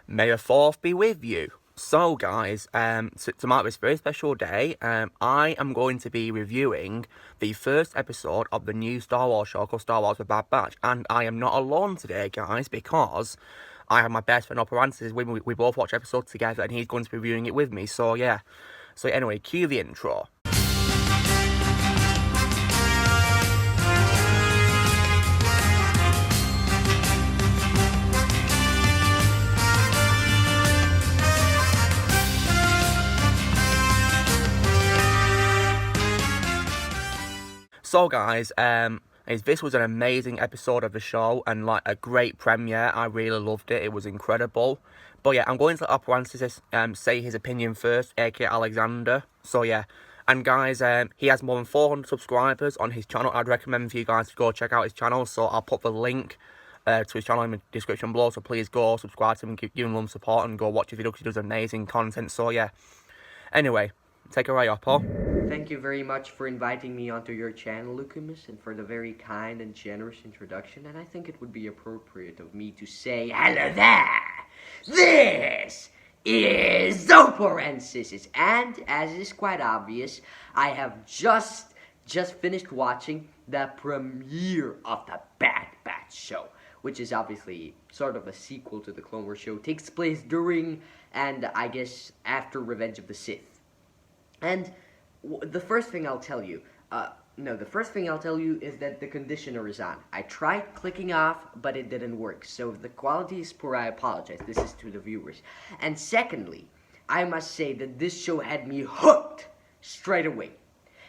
May the fourth be with you. So, guys, to mark this very special day, I am going to be reviewing the first episode of the new Star Wars show called Star Wars: The Bad Batch, and I am not alone today, guys, because I have my best friend Oppo Ranscisis with me. We both watch episodes together, and he's going to be reviewing it with me. So, yeah. So, anyway, cue the intro. So guys, this was an amazing episode of the show and like a great premiere. I really loved it. It was incredible. But yeah, I'm going to let Ranscisis say his opinion first, aka Alexander. So yeah, and guys, he has more than 400 subscribers on his channel. I'd recommend for you guys to go check out his channel. So I'll put the link to his channel in the description below. So please go subscribe to him and give him some support and go watch his videos because he does amazing content. So yeah. Anyway, take it away, Oppo. Thank you very much for inviting me onto your channel, Lucamus, and for the very kind and generous introduction. And I think it would be appropriate of me to say, hello there! This is Oppo Ranscisis, and as is quite obvious, I have just finished watching the premiere of the Bad Batch show, which is obviously sort of a sequel to the Clone Wars show. It takes place during, and I guess after, Revenge of the Sith. And the first thing I'll tell you, is that the conditioner is on. I tried clicking off, but it didn't work. So if the quality is poor, I apologize. This is to the viewers. And secondly, I must say that this show had me hooked straight away.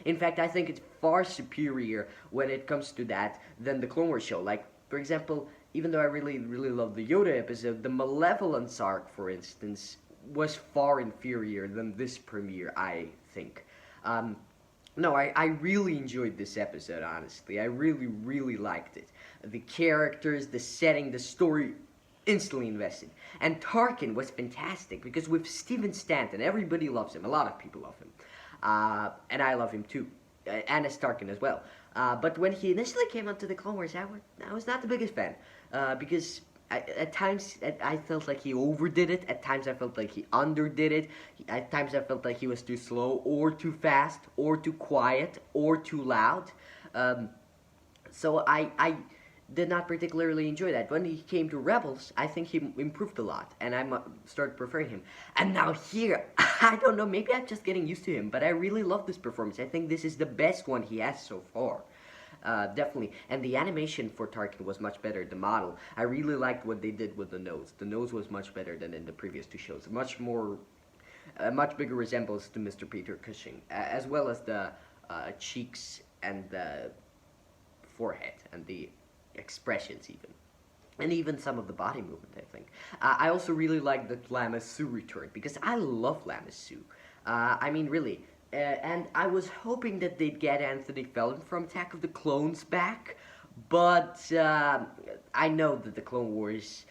In fact, I think it's far superior when it comes to that than the Clone Wars show. Like, for example, even though I really love the Yoda episode, the Malevolence arc, for instance, was far inferior than this premiere, I think. No, I really enjoyed this episode, honestly. I really liked it. The characters, the setting, the story, instantly invested. And Tarkin was fantastic, because with Steven Stanton, everybody loves him. A lot of people love him. And I love him too. And as Tarkin as well. But when he initially came onto the Clone Wars, I was not the biggest fan. Because at times, I felt like he overdid it. At times, I felt like he underdid it. At times, I felt like he was too slow, or too fast, or too quiet, or too loud. So I did not particularly enjoy that. When he came to Rebels, I think he improved a lot, and I started preferring him. And now here, I don't know, maybe I'm just getting used to him, but I really love this performance. I think this is the best one he has so far. Definitely. And the animation for Tarkin was much better, the model. I really liked what they did with the nose. The nose was much better than in the previous two shows. Much bigger resemblance to Mr. Peter Cushing, as well as the cheeks and the forehead and the expressions even. And even some of the body movement, I think. I also really liked that Lama Su returned, because I love Lama Su. I mean, really. And I was hoping that they'd get Anthony Felton from Attack of the Clones back, but I know that the Clone Wars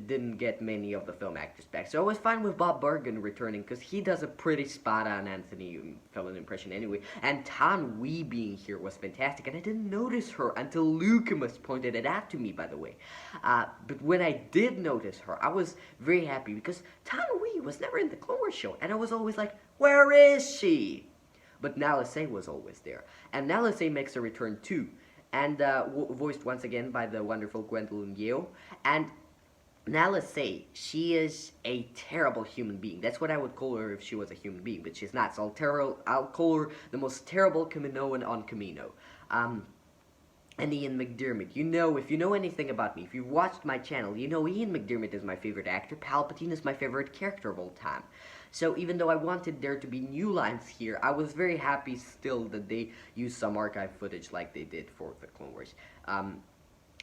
didn't get many of the film actors back, so I was fine with Bob Bergen returning, because he does a pretty spot-on Anthony Felton impression anyway, and Tan Wee being here was fantastic, and I didn't notice her until Lucamus pointed it out to me, by the way. But when I did notice her, I was very happy, because Tan Wee was never in the Clone Wars show, and I was always like, where is she? But Nala Se was always there. And Nala Se makes a return too. And voiced once again by the wonderful Gwendolyn Yeo. And Nala Se, she is a terrible human being. That's what I would call her if she was a human being. But she's not. So I'll call her the most terrible Kaminoan on Kamino. And Ian McDiarmid. You know, if you know anything about me, if you've watched my channel, you know Ian McDiarmid is my favorite actor. Palpatine is my favorite character of all time. So even though I wanted there to be new lines here, I was very happy still that they used some archive footage like they did for the Clone Wars.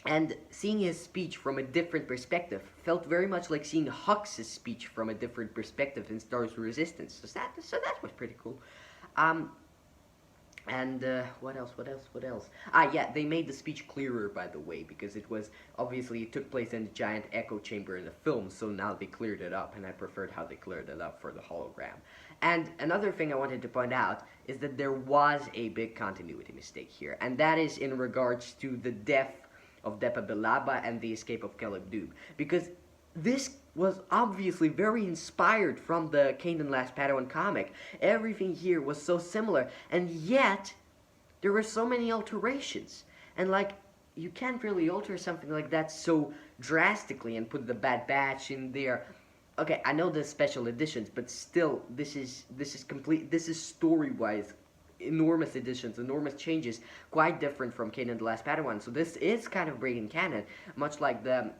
And seeing his speech from a different perspective felt very much like seeing Hux's speech from a different perspective in Star Wars Resistance. So that was pretty cool. And what else? Yeah, they made the speech clearer, by the way, because it took place in the giant echo chamber in the film, so now they cleared it up, and I preferred how they cleared it up for the hologram. And another thing I wanted to point out is that there was a big continuity mistake here, and that is in regards to the death of Depa Bilaba and the escape of Caleb Doob, because this was obviously very inspired from the Kanan Last Padawan comic. Everything here was so similar, and yet there were so many alterations. And like, you can't really alter something like that so drastically and put the Bad Batch in there. Okay, I know there's special editions, but still, this is complete. This is story wise enormous additions, enormous changes, quite different from Kanan the Last Padawan. So this is kind of breaking canon, much like the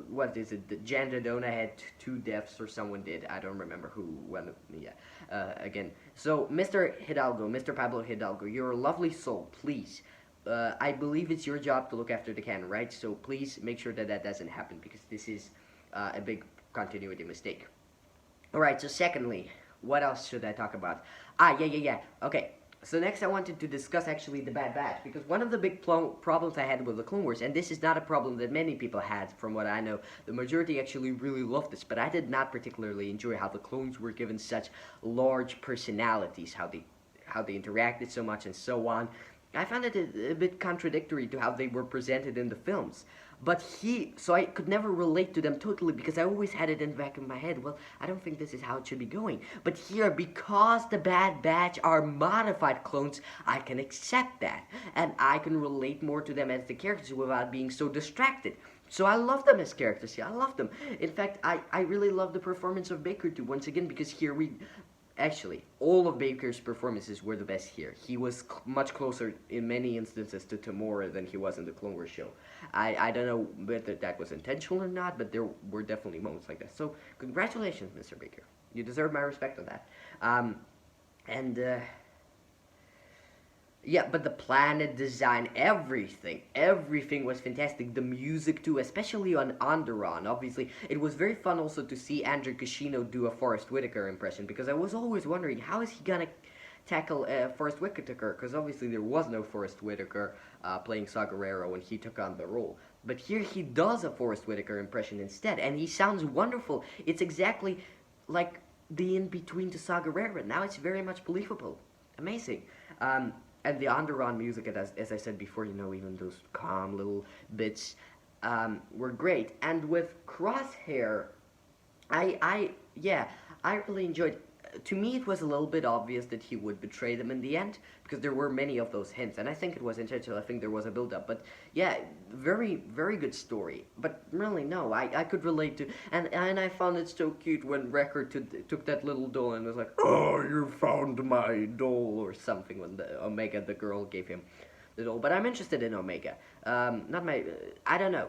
what is it? The Jan Dodona had two deaths, or someone did. I don't remember who. When? Yeah. Again. So, Mr. Hidalgo, Mr. Pablo Hidalgo, you're a lovely soul. Please, I believe it's your job to look after the canon, right? So please make sure that that doesn't happen, because this is a big continuity mistake. All right. So secondly, what else should I talk about? Yeah. Okay. So next I wanted to discuss actually the Bad Batch, because one of the big problems I had with the Clone Wars, and this is not a problem that many people had from what I know, the majority actually really loved this, but I did not particularly enjoy how the clones were given such large personalities, how they interacted so much and so on. I found it a bit contradictory to how they were presented in the films. So I could never relate to them totally, because I always had it in the back of my head, well, I don't think this is how it should be going. But here, because the Bad Batch are modified clones, I can accept that. And I can relate more to them as the characters without being so distracted. So I love them as characters. Yeah, I love them. In fact, I really love the performance of Baker too, once again, because here actually, all of Baker's performances were the best here. He was much closer in many instances to Tamora than he was in the Clone Wars show. I don't know whether that was intentional or not, but there were definitely moments like that. So, congratulations, Mr. Baker. You deserve my respect on that. And yeah, but the planet design, everything was fantastic. The music too, especially on Onderon. Obviously, it was very fun also to see Andrew Kishino do a Forrest Whitaker impression, because I was always wondering, how is he gonna tackle Forrest Whitaker? Because obviously there was no Forrest Whitaker playing Saw Gerrera when he took on the role. But here he does a Forrest Whitaker impression instead, and he sounds wonderful. It's exactly like the in-between to Saw Gerrera. Now it's very much believable. Amazing. And the Onderon music, as I said before, even those calm little bits were great. And with Crosshair, yeah, I really enjoyed. To me, it was a little bit obvious that he would betray them in the end, because there were many of those hints, and I think it was intentional. I think there was a build-up, but yeah, very, very good story. But really, no, I could relate to, and I found it so cute when Wrecker took that little doll and was like, "Oh, you found my doll," or something, when the Omega, the girl, gave him the doll. But I'm interested in Omega. I don't know.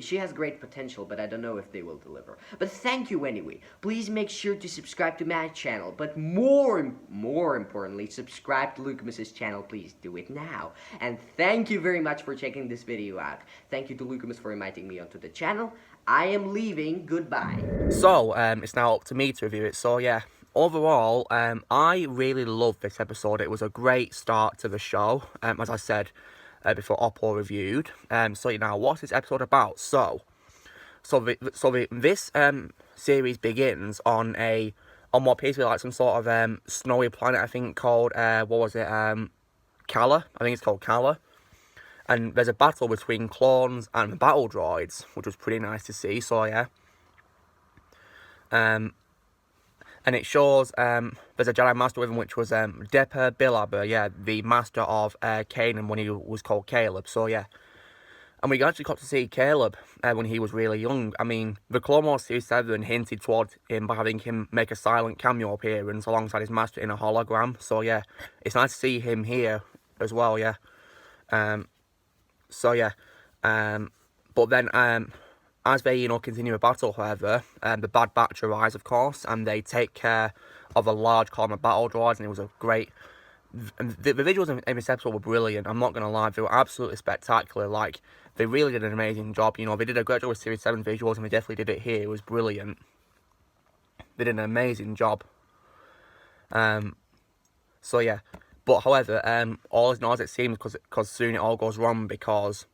She has great potential, but I don't know if they will deliver. But thank you anyway. Please make sure to subscribe to my channel, but more importantly, subscribe to Lucamus's channel. Please do it now. And thank you very much for checking this video out. Thank you to Lucamus for inviting me onto the channel. I am leaving. Goodbye. So, it's now up to me to review it. So, yeah, overall, I really loved this episode. It was a great start to the show, as I said before Oppo reviewed. So, now, what's this episode about? This series begins on what appears to be like some sort of snowy planet, I think, called, Kala? I think it's called Kala. And there's a battle between clones and battle droids, which was pretty nice to see. So, yeah. And it shows there's a Jedi Master with him, which was Depa Billaba, yeah, the master of Kanan when he was called Caleb. So, yeah. And we actually got to see Caleb when he was really young. I mean, the Clone Wars Series 7 hinted towards him by having him make a silent cameo appearance alongside his master in a hologram. So, yeah, it's nice to see him here as well, yeah. But then, as they, continue the battle, however, the Bad Batch arise, of course, and they take care of a large column of battle droids, and it was a great... The visuals in this episode were brilliant, I'm not going to lie, they were absolutely spectacular. Like, they really did an amazing job, they did a great job with Series 7 visuals, and they definitely did it here. It was brilliant. They did an amazing job. So, yeah. But, however, all is not as it seems, because soon it all goes wrong, because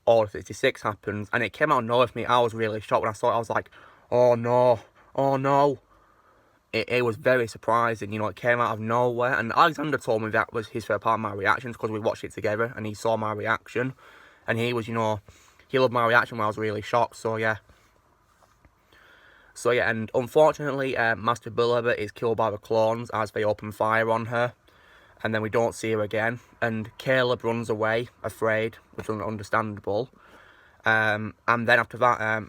Order 66 happens, and it came out of nowhere for me. I was really shocked when I saw it. I was like, oh no. It was very surprising, it came out of nowhere, and Alexander told me that was his favorite part of my reactions, because we watched it together, and he saw my reaction, and he was, he loved my reaction when I was really shocked, so yeah. So yeah, and unfortunately, Master Bulliver is killed by the clones as they open fire on her, and then we don't see her again. And Caleb runs away, afraid, which is understandable. And then after that,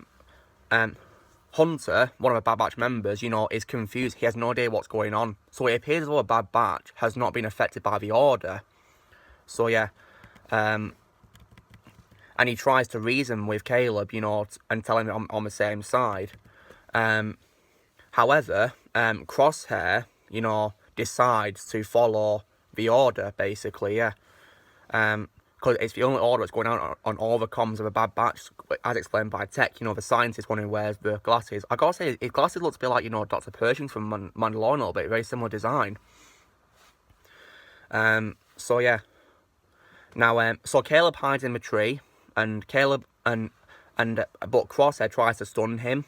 Hunter, one of the Bad Batch members, is confused. He has no idea what's going on. So it appears as though the Bad Batch has not been affected by the Order. So yeah, and he tries to reason with Caleb, and tell him on the same side. However, Crosshair, decides to follow the Order, basically, yeah. Because it's the only order that's going out on all the comms of a Bad Batch, as explained by Tech, the scientist one who wears the glasses. I gotta say, his glasses looks a bit like, Dr. Pershing's from Mandalorian a little bit, very similar design. So yeah. Now, so Caleb hides in the tree, and but Crosshair tries to stun him.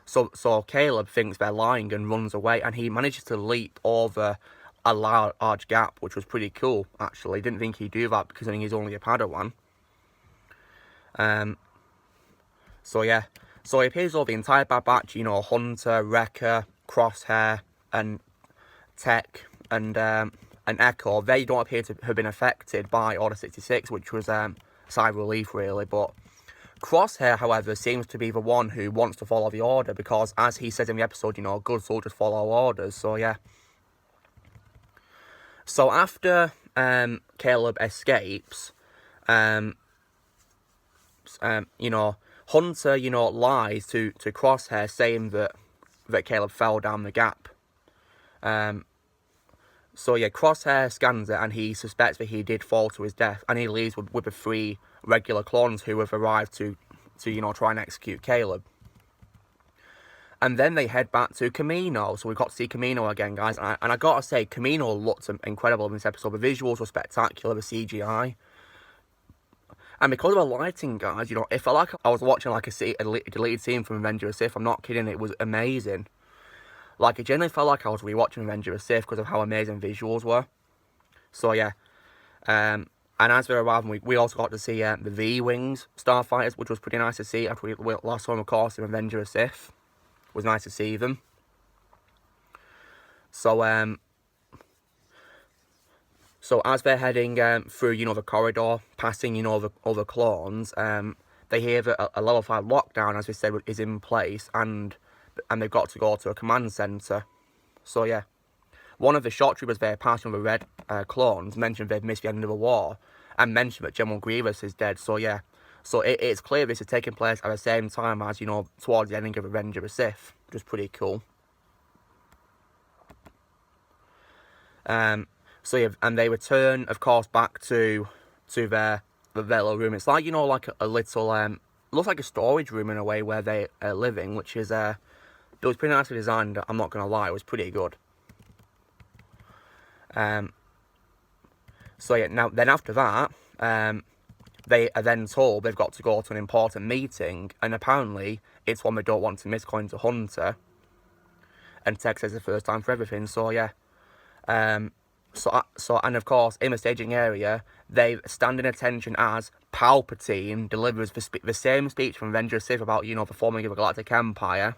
So Caleb thinks they're lying and runs away, and he manages to leap over a large gap, which was pretty cool, actually. Didn't think he'd do that because I think he's only a Padawan. So yeah. So it appears all the entire Bad Batch, Hunter, Wrecker, Crosshair, and Tech, and Echo, they don't appear to have been affected by Order 66, which was sigh of relief, really. But Crosshair, however, seems to be the one who wants to follow the Order, because as he says in the episode, good soldiers follow orders. So yeah. So after Caleb escapes, Hunter, lies to Crosshair, saying that Caleb fell down the gap. So yeah, Crosshair scans it, and he suspects that he did fall to his death, and he leaves with the 3 regular clones who have arrived to try and execute Caleb. And then they head back to Kamino. So we got to see Kamino again, guys. And I gotta say, Kamino looked incredible in this episode. The visuals were spectacular, the CGI. And because of the lighting, guys, it felt like I was watching like a deleted scene from Revenge of the Sith. I'm not kidding, it was amazing. Like, it generally felt like I was rewatching Revenge of the Sith because of how amazing visuals were. So yeah. And as they're arriving, we also got to see the V-Wings starfighters, which was pretty nice to see after we last saw them, of course, in Revenge of the Sith. It was nice to see them. So as they're heading through, the corridor, passing, the other clones, they hear that a level 5 lockdown, as we said, is in place, and they've got to go to a command centre. So yeah. One of the shock troopers there, passing the red clones, mentioned they've missed the end of the war, and mentioned that General Grievous is dead. So yeah. So it's clear this is taking place at the same time as, towards the ending of Revenge of the Sith, which is pretty cool. So yeah, and they return, of course, back to their little room. It's like, like a little, looks like a storage room in a way where they are living, which is, it was pretty nicely designed, I'm not going to lie, it was pretty good. So yeah, now, then after that, they are then told they've got to go to an important meeting, and apparently it's one they don't want to miss, according to Hunter. And Tech says the first time for everything. So yeah, so and of course in the staging area they stand in attention as Palpatine delivers the same speech from Revenge of the Sith about the forming of a galactic empire,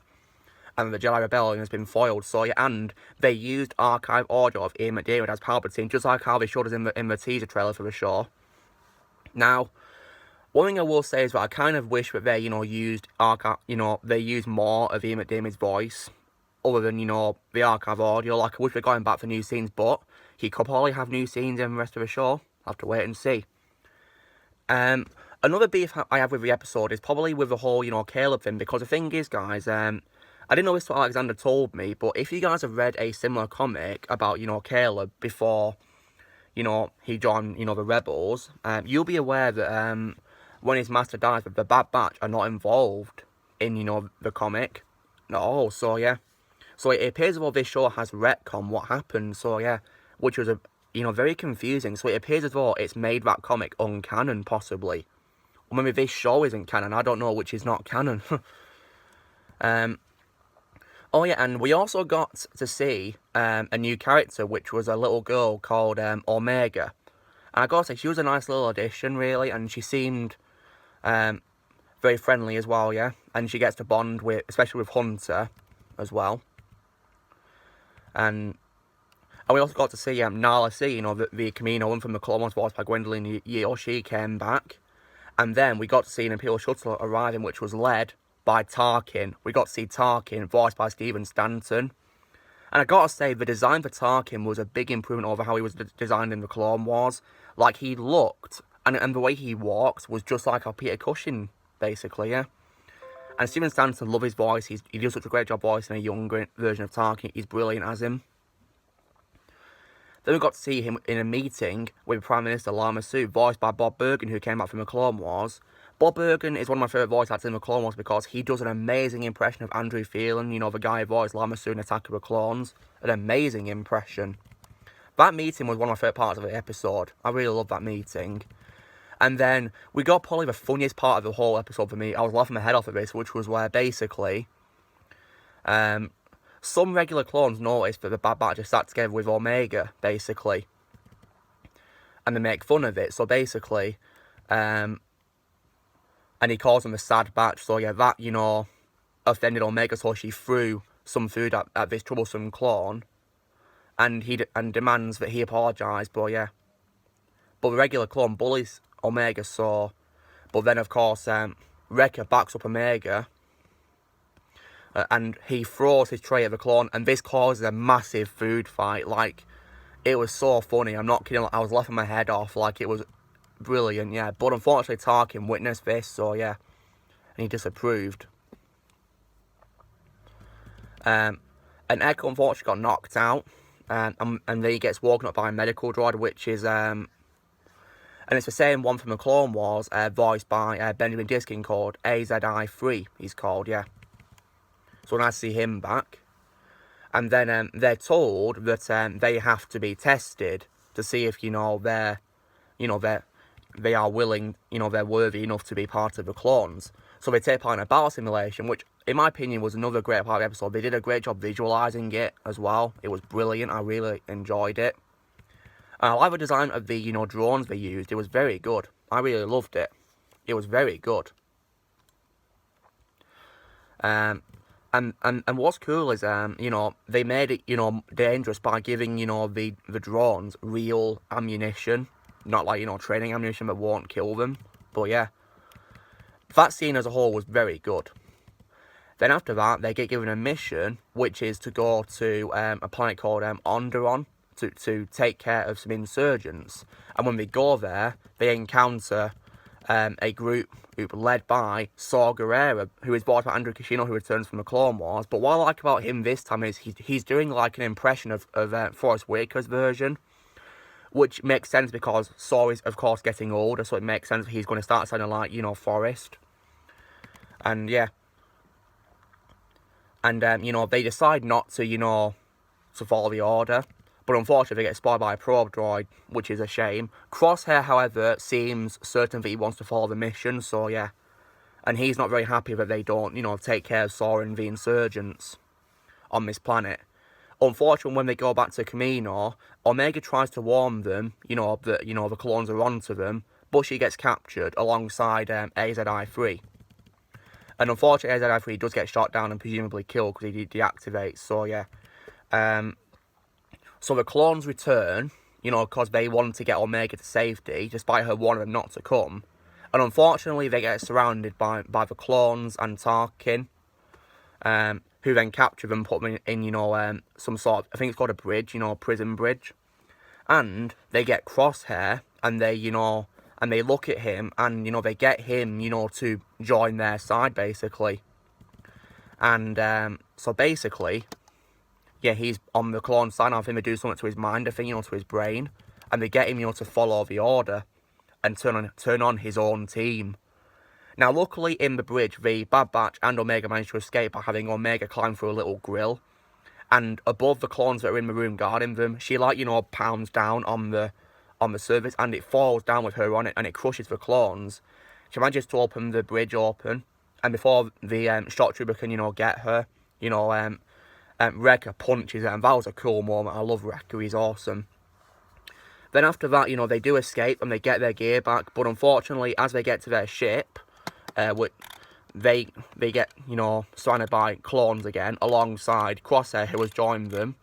and the Jedi Rebellion has been foiled. So yeah, and they used archive audio of Ian McDiarmid as Palpatine, just like how they showed us in the teaser trailer for the show. Now, one thing I will say is that I kind of wish that they, used they used more of Ian McDiarmid's voice, other than, the archive audio. Like, I wish they'd going back for new scenes, but he could probably have new scenes in the rest of the show. I'll have to wait and see. Another beef I have with the episode is probably with the whole, Caleb thing, because the thing is, guys, I didn't know this what Alexander told me, but if you guys have read a similar comic about, Caleb before, he joined, the Rebels, you'll be aware that, when his master dies, the Bad Batch are not involved in, the comic at all. So yeah, so it appears as though this show has retcon what happened. So yeah, which was very confusing. So it appears as though it's made that comic uncanon, possibly. Or maybe this show isn't canon. I don't know which is not canon. Oh yeah, and we also got to see a new character, which was a little girl called Omega. And I gotta say, she was a nice little addition, really, and she seemed Very friendly as well, yeah. And she gets to bond with, especially with Hunter as well. And we also got to see Nala C, you know, the Camino one from the Clone Wars voiced by Gwendolyn Yeo. She came back. And then we got to see an Imperial shuttle arriving, which was led by Tarkin. We got to see Tarkin, voiced by Stephen Stanton. And I gotta say, the design for Tarkin was a big improvement over how he was designed in the Clone Wars. Like, he looked, and the way he walked was just like our Peter Cushing, basically, yeah. And Stephen Stanton, love his voice. He does such a great job voicing a younger version of Tarkin. He's brilliant as him. Then we got to see him in a meeting with Prime Minister Lama Su, voiced by Bob Bergen, who came back from the Clone Wars. Bob Bergen is one of my favourite voice actors in the Clone Wars because he does an amazing impression of Andrew Phelan, you know, the guy who voiced Lama Su in Attack of the Clones. An amazing impression. That meeting was one of my favourite parts of the episode. I really loved that meeting. And then we got probably the funniest part of the whole episode for me. I was laughing my head off at this, which was where basically some regular clones noticed that the Bad Batch are sat together with Omega, basically. And they make fun of it. So basically, and he calls them a sad batch. So yeah, that, you know, offended Omega. So she threw some food at this troublesome clone. And he demands that he apologise. But yeah. But the regular clone bullies Omega, so. But then, of course, Wrecker backs up Omega. And he throws his tray at the clone, and this causes a massive food fight. Like, it was so funny. I'm not kidding. I was laughing my head off. Like, it was brilliant, yeah. But unfortunately, Tarkin witnessed this, so yeah. And he disapproved. And Echo unfortunately got knocked out. And then he gets woken up by a medical droid, which is... and it's the same one from the Clone Wars, voiced by Benjamin Diskin, called AZI-3, he's called, yeah. So nice to see him back. And then they're told that they have to be tested to see if, you know, they are willing, you know, they're worthy enough to be part of the clones. So they take part in a battle simulation, which, in my opinion, was another great part of the episode. They did a great job visualising it as well. It was brilliant. I really enjoyed it. And I like the design of the, you know, drones they used. It was very good. I really loved it. It was very good. And what's cool is, you know, they made it, you know, dangerous by giving, you know, the drones real ammunition. Not like, you know, training ammunition that won't kill them. But yeah, that scene as a whole was very good. Then after that, they get given a mission, which is to go to a planet called Onderon to take care of some insurgents. And when they go there, they encounter a group led by Saw Gerrera, who is voiced by Andrew Kishino, who returns from the Clone Wars. But what I like about him this time is he's doing like an impression of Forrest Whitaker's version, which makes sense because Saw is, of course, getting older, so it makes sense he's going to start sounding like, you know, Forrest. And yeah. And, you know, they decide not to, you know, to follow the order. But unfortunately, they get spotted by a probe droid, which is a shame. Crosshair, however, seems certain that he wants to follow the mission, so yeah. And he's not very happy that they don't, you know, take care of Saw and the insurgents on this planet. Unfortunately, when they go back to Camino, Omega tries to warn them, you know, that, you know, the clones are onto them, but she gets captured alongside AZI-3. And unfortunately, AZI-3 does get shot down and presumably killed because he deactivates, so yeah. So the clones return, you know, because they want to get Omega to safety, despite her warning them not to come. And unfortunately, they get surrounded by the clones and Tarkin, who then capture them, put them in, you know, some sort of, I think it's called a bridge, you know, a prison bridge. And they get Crosshair, and they, you know, and they look at him, and, you know, they get him, you know, to join their side, basically. And, so basically, yeah, he's on the clone side. I think they do something to his mind, I think, you know, to his brain. And they get him, you know, to follow the order and turn on his own team. Now, luckily, in the bridge, the Bad Batch and Omega managed to escape by having Omega climb through a little grill. And above the clones that are in the room guarding them, she, like, you know, pounds down on the surface, and it falls down with her on it, and it crushes the clones. She manages to open the bridge open, and before the shock trooper can, you know, get her, you know, Wrecker punches her, and that was a cool moment. I love Wrecker, he's awesome. Then after that, you know, they do escape, and they get their gear back, but unfortunately, as they get to their ship, they get, you know, surrounded by clones again, alongside Crosshair, who has joined them.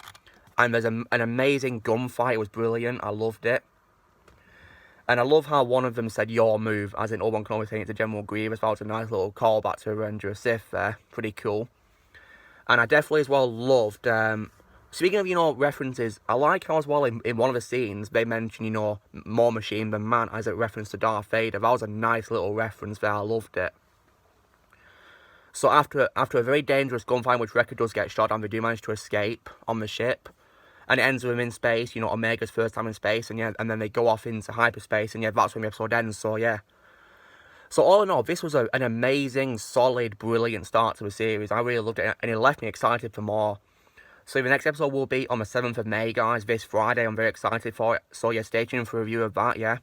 And there's an amazing gunfight. It was brilliant. I loved it. And I love how one of them said your move, as in Obi-Wan Kenobi saying it to General Grievous. That was a nice little callback to Avenger of Sith there. Pretty cool. And I definitely as well loved, speaking of, you know, references, I like how as well in one of the scenes they mention, you know, more machine than man as a reference to Darth Vader. That was a nice little reference there. I loved it. So after a very dangerous gunfight, which Wrecker does get shot and they do manage to escape on the ship, and it ends with him in space, you know, Omega's first time in space, and yeah, and then they go off into hyperspace, and yeah, that's when the episode ends, so yeah. So all in all, this was an amazing, solid, brilliant start to the series. I really loved it, and it left me excited for more. So the next episode will be on the 7th of May, guys, this Friday. I'm very excited for it, so yeah, stay tuned for a review of that, yeah.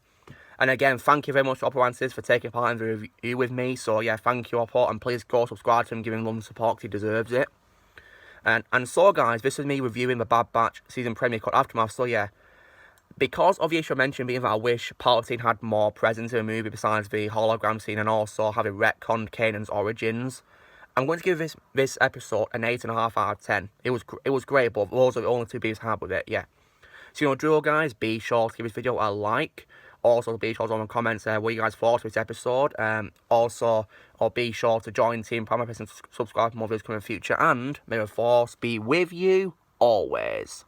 And again, thank you very much to Oppo Ranscisis for taking part in the review with me, so yeah, thank you, Oppo, and please go subscribe to him, give him love and support, because he deserves it. And so guys, this is me reviewing the Bad Batch season premiere called Aftermath. So yeah, because of the issue I mentioned being that I wish Palpatine had more presence in the movie besides the hologram scene and also having retconned Kanan's origins, I'm going to give this episode an 8.5 out of 10. It was great, but those are the only two beefs I had with it, yeah. So you know, drill guys, be sure to give this video a like. Also, be sure to comment in the comments what you guys thought of this episode. Also, be sure to join Team Prime and subscribe for more videos coming in the future. And may the Force be with you always.